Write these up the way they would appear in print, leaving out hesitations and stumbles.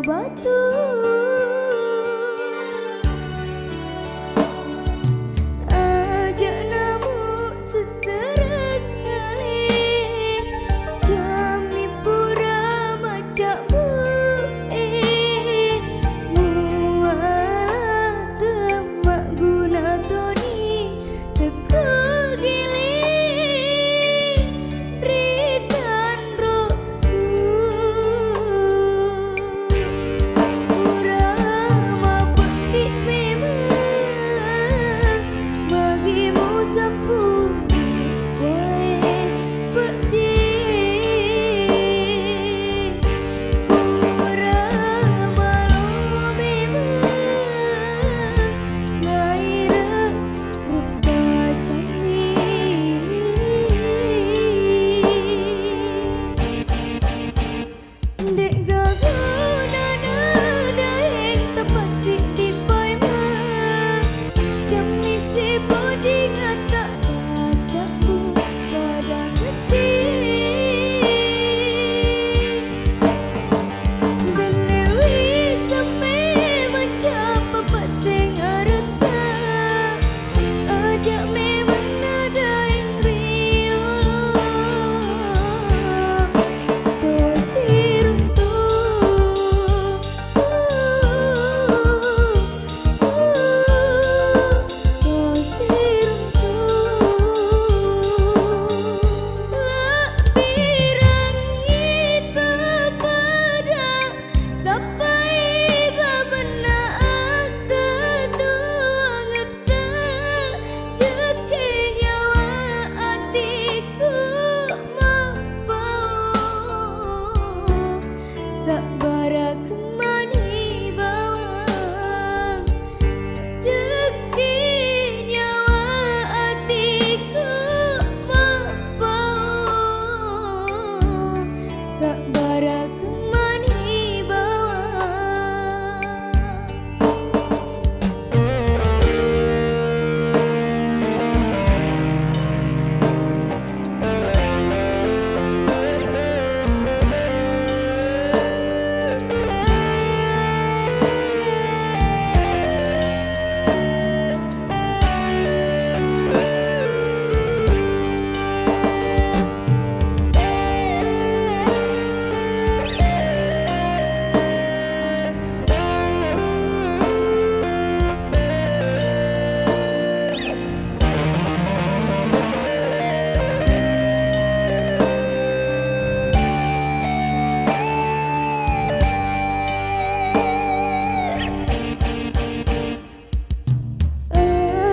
batu. Ajak namu seserang ngalih, jami pura macak bue. Mualah temak guna toni teko giling ritan roku. Pura mapekik memang bagimu sapu wae pekji. Pura malu memang gairah rupa cantik. Dek gaguna daeng tapasik di paimah, jami si bodi ngata bacaku pada kesih. Benewi sampai mencapa paseng arata, ajak memang nada yang riuh. Tosir untuk tosir untuk birangi kepada sampai babena ketuang ceke nyawa hatiku membawa sabara kemani bawang ceke nyawa hatiku membawa sabara kemani bawang.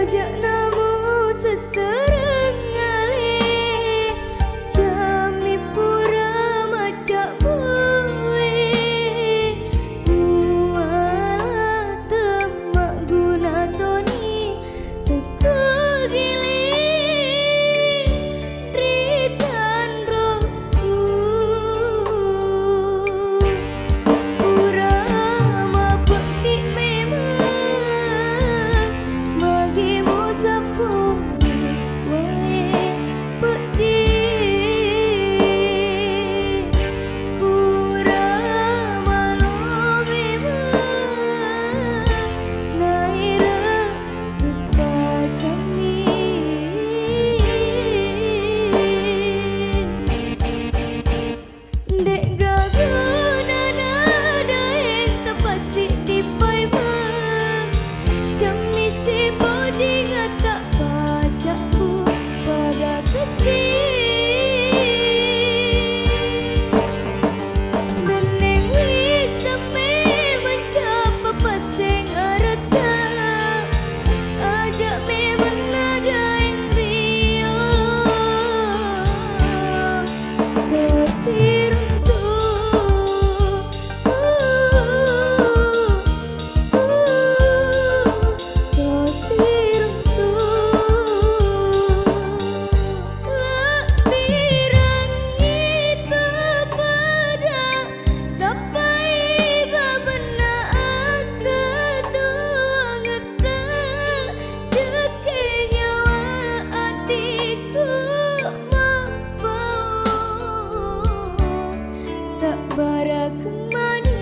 Ajak namu seserang ngalih, jami pura macak bue. Mualah temak guna toni teko giling ritan roku. Pura mapekik memang bagimu sapu wae pekji. Pura malu memang gairah rupa cantik. Dek gaguna daeng tapasik di paimah, jami si bodi ngata bacaku pada kesih. Benewi sampai mencapa paseng arata, ajak memang nada yang riuh. Tosir untuk tosir untuk birangi kepada sampai babena ketuang ceke nyawa hatiku membawa sabara kemana